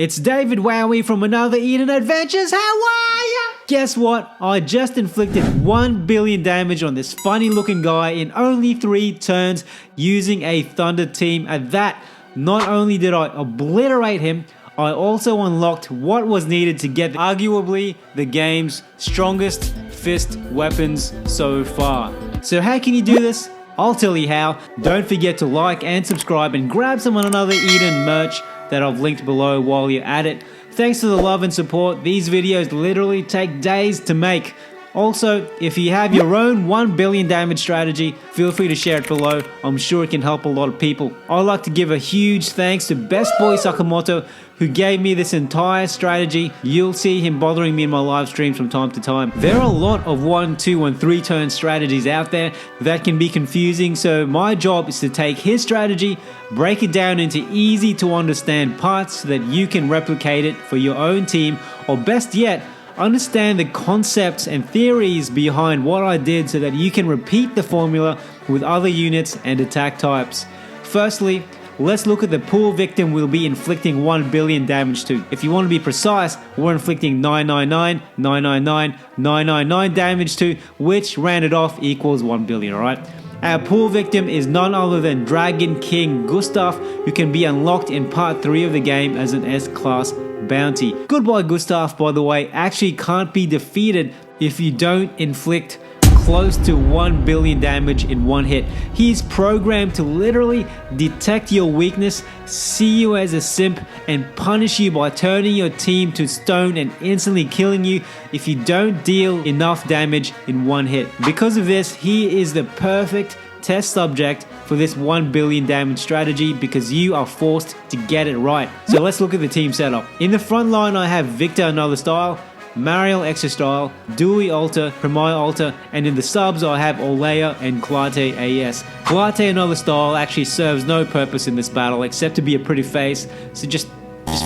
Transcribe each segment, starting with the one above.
It's David Wowie from Another Eden Adventures. How are ya? Guess what? I just inflicted 1 billion damage on this funny looking guy in only 3 turns using a Thunder team. At that, not only did I obliterate him, I also unlocked what was needed to get arguably the game's strongest fist weapons so far. So how can you do this? I'll tell you how. Don't forget to like and subscribe and grab some Another Eden merch that I've linked below while you're at it. Thanks for the love and support. These videos literally take days to make. Also, if you have your own 1 billion damage strategy, feel free to share it below. I'm sure it can help a lot of people. I'd like to give a huge thanks to BestBoy Sakamoto, who gave me this entire strategy. You'll see him bothering me in my live streams from time to time. There are a lot of 1, 2, and 3 turn strategies out there that can be confusing, so my job is to take his strategy, break it down into easy to understand parts so that you can replicate it for your own team, or best yet, understand the concepts and theories behind what I did so that you can repeat the formula with other units and attack types. Firstly, let's look at the pool victim we'll be inflicting 1 billion damage to. If you want to be precise, we're inflicting 999, 999, 999 damage to, which rounded off equals 1 billion, alright? Our pool victim is none other than Dragon King Gustaf, who can be unlocked in part 3 of the game as an S-class bounty. Goodbye Gustaf, by the way, actually can't be defeated if you don't inflict close to 1 billion damage in one hit. He's programmed to literally detect your weakness, see you as a simp, and punish you by turning your team to stone and instantly killing you if you don't deal enough damage in one hit. Because of this, he is the perfect test subject for this 1 billion damage strategy because you are forced to get it right. So let's look at the team setup. In the front line I have Victor Another Style, Mariel Extra Style, Dewey Alter, Premaya Alter, and in the subs I have Orleya and Chad AS. Chad Another Style actually serves no purpose in this battle except to be a pretty face, so just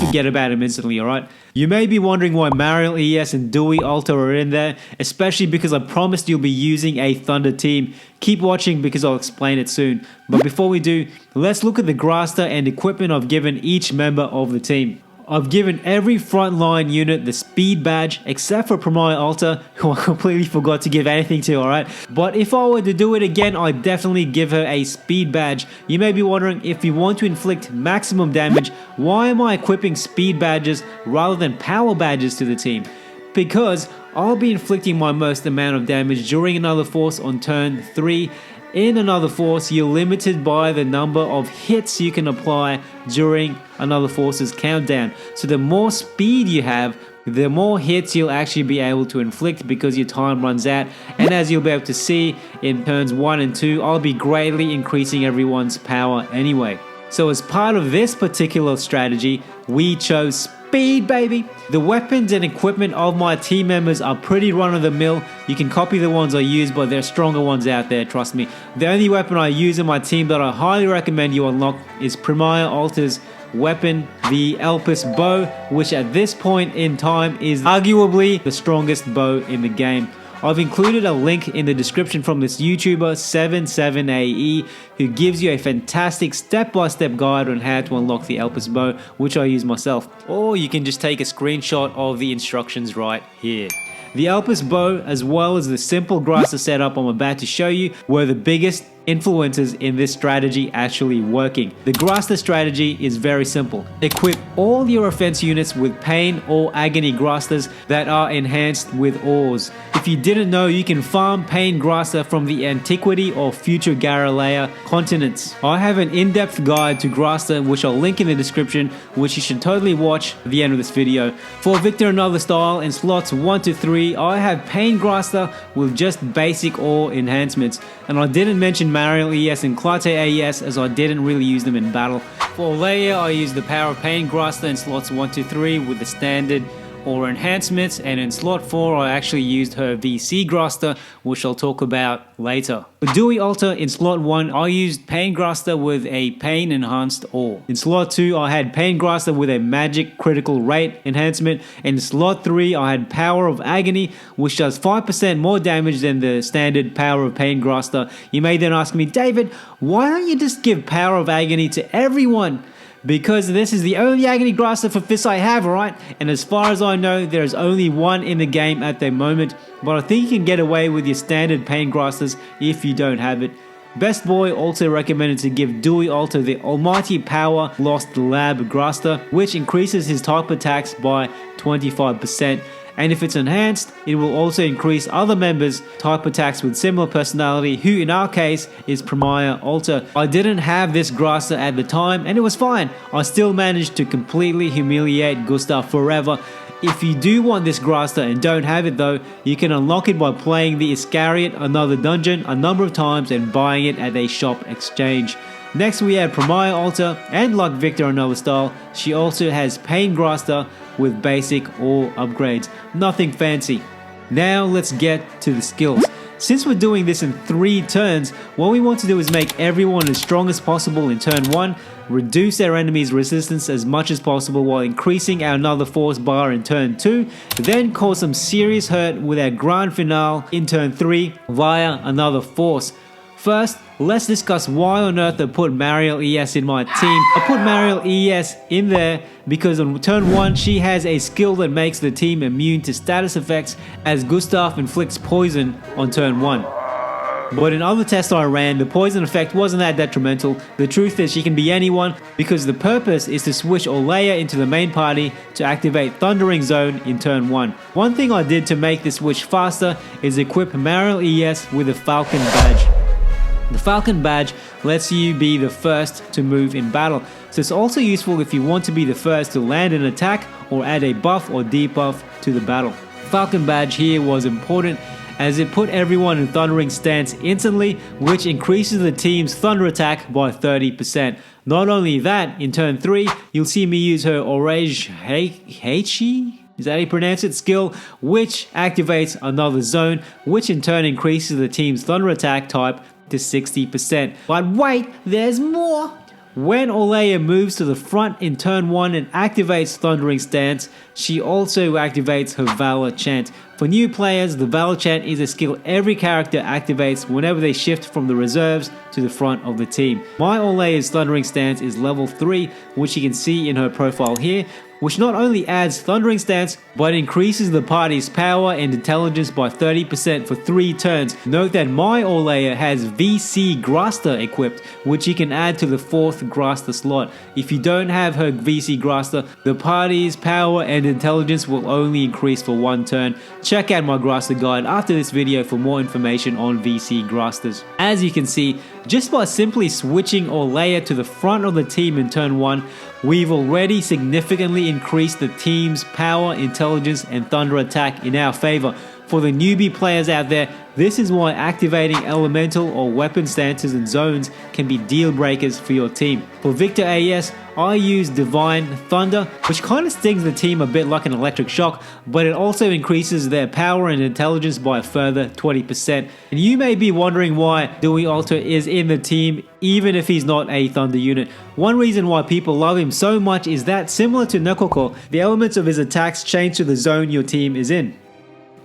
forget about him instantly, alright? You may be wondering why Mariel ES and Dewey Alter are in there, especially because I promised you'll be using a Thunder team. Keep watching because I'll explain it soon. But before we do, let's look at the Grasta and equipment I've given each member of the team. I've given every frontline unit the speed badge except for Premaya Alter, who I completely forgot to give anything to, alright? But if I were to do it again, I'd definitely give her a speed badge. You may be wondering, if you want to inflict maximum damage, why am I equipping speed badges rather than power badges to the team? Because I'll be inflicting my most amount of damage during another force on turn 3. In another force, you're limited by the number of hits you can apply during another force's countdown. So the more speed you have, the more hits you'll actually be able to inflict because your time runs out. And as you'll be able to see in turns 1 and 2, I'll be greatly increasing everyone's power anyway. So as part of this particular strategy, we chose speed, baby. The weapons and equipment of my team members are pretty run-of-the-mill. You can copy the ones I use, but there are stronger ones out there, trust me. The only weapon I use in my team that I highly recommend you unlock is Premaya Alter's weapon, the Elpis bow, which at this point in time is arguably the strongest bow in the game. I've included a link in the description from this YouTuber 77AE, who gives you a fantastic step-by-step guide on how to unlock the Elpis bow, which I use myself. Or you can just take a screenshot of the instructions right here. The Elpis bow, as well as the simple Grasta setup I'm about to show you, were the biggest influences in this strategy actually working. The Grasta strategy is very simple. Equip all your offense units with pain or agony Grastas that are enhanced with ores. If you didn't know, you can farm pain Grasta from the Antiquity or Future Orleya continents. I have an in-depth guide to Grasta which I'll link in the description, which you should totally watch at the end of this video. For Victor Another Style in slots 1 to 3, I have pain Grasta with just basic ore enhancements, and I didn't mention Mariel ES and Chad AS as I didn't really use them in battle. For Orleya, I used the Power of Pain Grasta in slots 1 to 3 with the standard or enhancements, and in slot 4 I actually used her VC Grasta, which I'll talk about later. For Dewey Alter in slot 1, I used Pain Grasta with a Pain Enhanced Ore. In slot 2 I had Pain Grasta with a Magic Critical Rate enhancement. In slot 3 I had Power of Agony, which does 5% more damage than the standard Power of Pain Grasta. You may then ask me, David, why don't you just give Power of Agony to everyone? because this is the only Agony Grasser for fists I have, right? And as far as I know, there is only one in the game at the moment, but I think you can get away with your standard Pain Grassers if you don't have it. Best Boy also recommended to give Dewey Alter the Almighty Power Lost Lab Grasser, which increases his type attacks by 25%. And if it's enhanced, it will also increase other members' type attacks with similar personality, who in our case is Premaya Alter. I didn't have this Grasser at the time and it was fine. I still managed to completely humiliate Gustaf forever. If you do want this Grasser and don't have it though, you can unlock it by playing the Iscariot Another Dungeon a number of times and buying it at a shop exchange. Next we have Premaya Alter, and like Victor Another Style, she also has Pain Grasser with basic or upgrades. Nothing fancy. Now let's get to the skills. Since we're doing this in 3 turns, what we want to do is make everyone as strong as possible in turn 1, reduce our enemy's resistance as much as possible while increasing our Another Force bar in turn 2, then cause some serious hurt with our grand finale in turn 3 via Another Force. First, let's discuss why on earth I put Mariel ES in my team. I put Mariel ES in there because on turn 1 she has a skill that makes the team immune to status effects, as Gustaf inflicts poison on turn 1. But in other tests I ran, the poison effect wasn't that detrimental. The truth is she can be anyone, because the purpose is to switch Orleya into the main party to activate Thundering Zone in turn 1. One thing I did to make this switch faster is equip Mariel ES with a Falcon badge. The Falcon badge lets you be the first to move in battle, so it's also useful if you want to be the first to land an attack or add a buff or debuff to the battle. Falcon badge here was important as it put everyone in Thundering stance instantly, which increases the team's thunder attack by 30%. Not only that, in turn 3 you'll see me use her Orleya is that how you pronounce it? Skill, which activates Another Zone, which in turn increases the team's thunder attack type to 60%. But wait, there's more! When Orleya moves to the front in turn 1 and activates Thundering Stance, she also activates her Valor Chant. For new players, the Valor Chant is a skill every character activates whenever they shift from the reserves to the front of the team. My Orleya's Thundering Stance is level 3, which you can see in her profile here, which not only adds Thundering Stance, but increases the party's power and intelligence by 30% for 3 turns. Note that my Orleya has VC Grasser equipped, which you can add to the 4th Grasser slot. If you don't have her VC Grasser, the party's power and intelligence will only increase for 1 turn. Check out my Grasser guide after this video for more information on VC Grassers. As you can see, just by simply switching Orleya to the front of the team in turn 1, we've already significantly increased the team's power, intelligence, and thunder attack in our favor. For the newbie players out there, this is why activating elemental or weapon stances and zones can be deal breakers for your team. For Victor AS, I use Divine Thunder, which kind of stings the team a bit like an electric shock, but it also increases their power and intelligence by a further 20%. And you may be wondering why Dewey Alter is in the team even if he's not a Thunder unit. One reason why people love him so much is that, similar to Nekoko, the elements of his attacks change to the zone your team is in.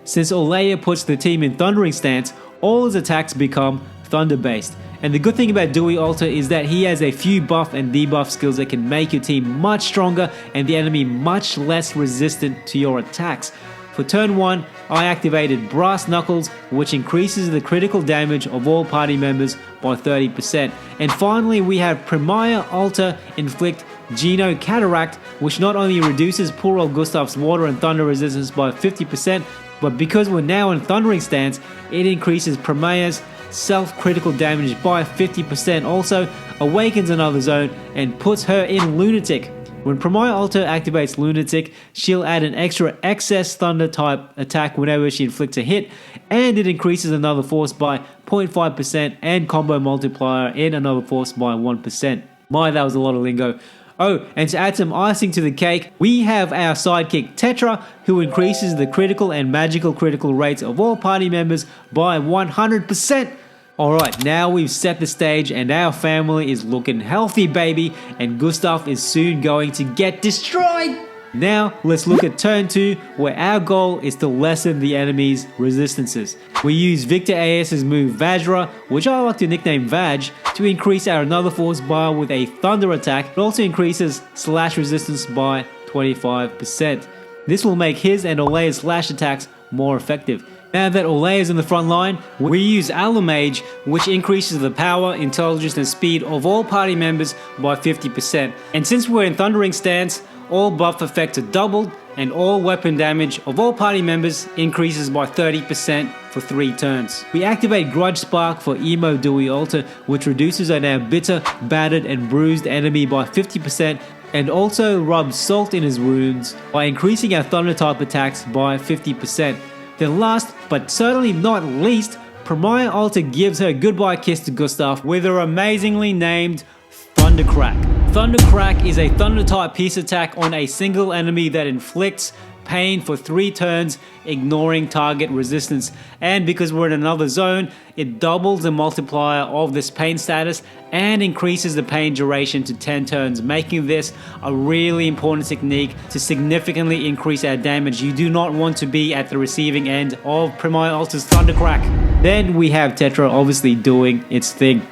Since Orleya puts the team in Thundering stance, all his attacks become Thunder based. And the good thing about Dewey Alter is that he has a few buff and debuff skills that can make your team much stronger and the enemy much less resistant to your attacks. For turn 1, I activated Brass Knuckles, which increases the critical damage of all party members by 30%. And finally, we have Premaya Alter inflict Geno Cataract, which not only reduces poor old Gustaf's water and thunder resistance by 50%, but because we're now in Thundering stance, it increases Premaya's self-critical damage by 50%, also awakens Another Zone and puts her in Lunatic. When Premaya Alter activates Lunatic, she'll add an extra excess thunder type attack whenever she inflicts a hit, and it increases Another Force by 0.5% and combo multiplier in Another Force by 1%. My, that was a lot of lingo. Oh, and to add some icing to the cake, we have our sidekick Tetra, who increases the critical and magical critical rates of all party members by 100%. Alright, now we've set the stage and our family is looking healthy, baby, and Gustaf is soon going to get destroyed. Now let's look at turn 2, where our goal is to lessen the enemy's resistances. We use Victor AS's move Vajra, which I like to nickname Vaj, to increase our Another Force bar with a thunder attack. It also increases slash resistance by 25%. This will make his and Orleya's slash attacks more effective. Now that Orleya is in the front line, we use Allumage, which increases the power, intelligence and speed of all party members by 50%. And since we're in Thundering stance, all buff effects are doubled and all weapon damage of all party members increases by 30% for 3 turns. We activate Grudge Spark for Emo Dewey Alter, which reduces our now bitter, battered and bruised enemy by 50%, and also rubs salt in his wounds by increasing our Thunder type attacks by 50%. Then last, but certainly not least, Premaya Alter gives her goodbye kiss to Gustaf with her amazingly named Thunder Crack. Thunder Crack is a Thunder type piece attack on a single enemy that inflicts pain for 3 turns, ignoring target resistance. And because we're in another zone, it doubles the multiplier of this pain status and increases the pain duration to 10 turns, making this a really important technique to significantly increase our damage. You do not want to be at the receiving end of Premaya Alter's Thunder Crack. Then we have Tetra obviously doing its thing.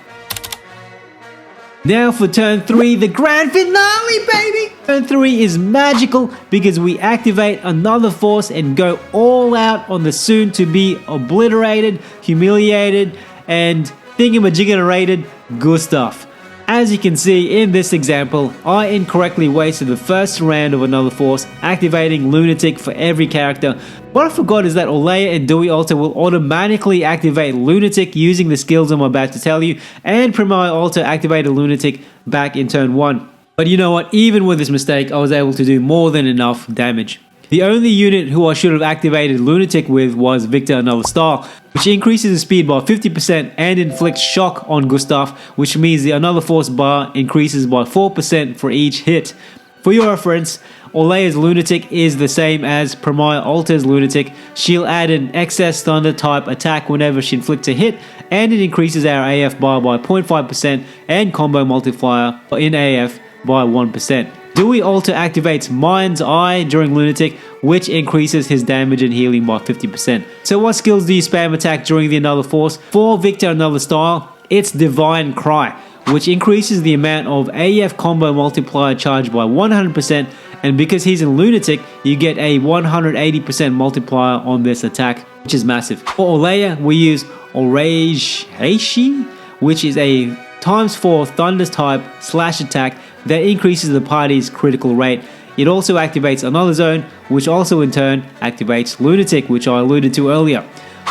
Now for turn 3, the grand finale, baby! Turn 3 is magical because we activate Another Force and go all out on the soon-to-be obliterated, humiliated, and thingamajiggenerated Gustaf. As you can see in this example, I incorrectly wasted the first round of Another Force, activating Lunatic for every character. What I forgot is that Orleya and Dewey Alter will automatically activate Lunatic using the skills I'm about to tell you, and Premaya Alter activated Lunatic back in turn 1. But you know what, even with this mistake, I was able to do more than enough damage. The only unit who I should have activated Lunatic with was Victor Another Star, which increases the speed by 50% and inflicts shock on Gustaf, which means the Another Force bar increases by 4% for each hit. For your reference, Orleya's Lunatic is the same as Premaya Alter's Lunatic. She'll add an excess Thunder type attack whenever she inflicts a hit, and it increases our AF bar by 0.5% and combo multiplier in AF by 1%. Dewey Alter activates Mind's Eye during Lunatic, which increases his damage and healing by 50%. So what skills do you spam attack during the Another Force? For Victor Another Style, it's Divine Cry, which increases the amount of AF combo multiplier charge by 100%, and because he's in Lunatic, you get a 180% multiplier on this attack, which is massive. For Orleya, we use Orleya, which is a ×4 Thunder type slash attack that increases the party's critical rate. It also activates another zone, which also in turn activates Lunatic, which I alluded to earlier.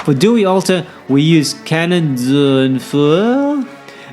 For Dewey Alter, we use Cannon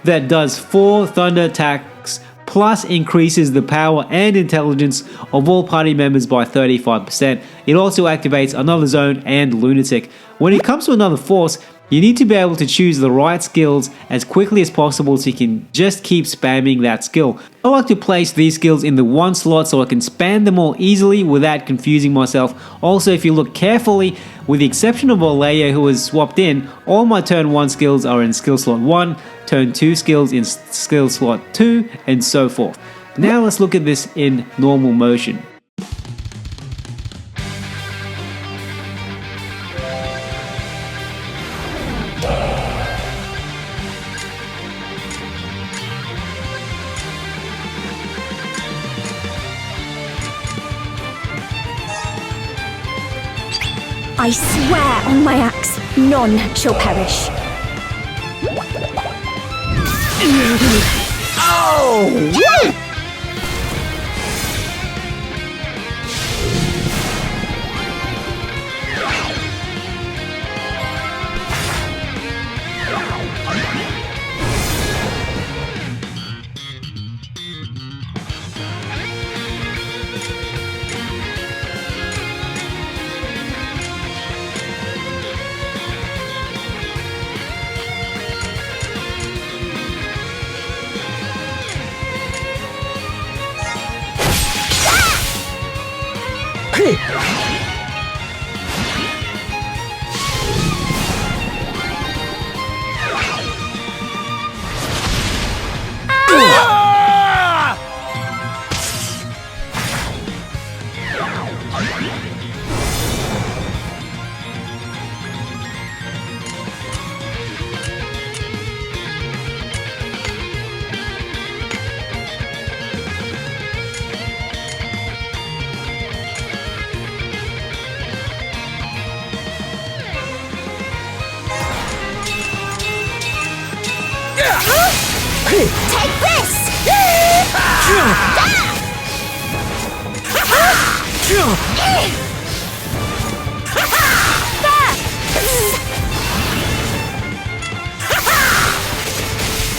that does 4 Thunder attacks plus increases the power and intelligence of all party members by 35%. It also activates another zone and Lunatic. When it comes to Another Force, you need to be able to choose the right skills as quickly as possible so you can just keep spamming that skill. I like to place these skills in the one slot so I can spam them all easily without confusing myself. Also, if you look carefully, with the exception of Orleya who was swapped in, all my turn 1 skills are in skill slot 1, turn 2 skills in skill slot 2, and so forth. Now let's look at this in normal motion. I swear on my axe, none shall perish. Oh! Take this!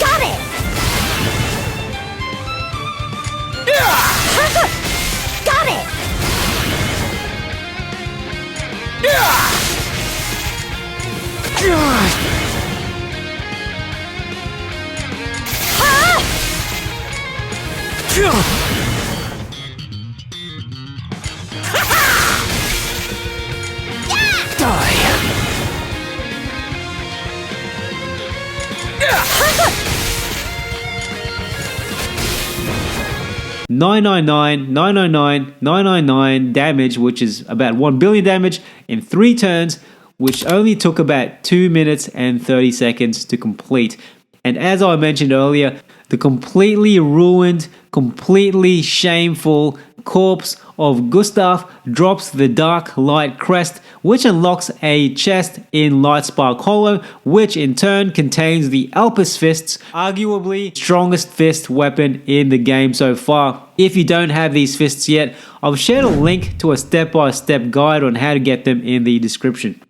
Got it! Got it! Nine 999 damage, which is about 1 billion damage in 3 turns, which only took about 2 minutes and 30 seconds to complete. And as I mentioned earlier, the completely ruined, completely shameful corpse of Gustaf drops the Dark Light Crest, which unlocks a chest in Lightspark Hollow, which in turn contains the Elpis Fists, arguably strongest fist weapon in the game so far. If you don't have these fists yet, I've shared a link to a step-by-step guide on how to get them in the description.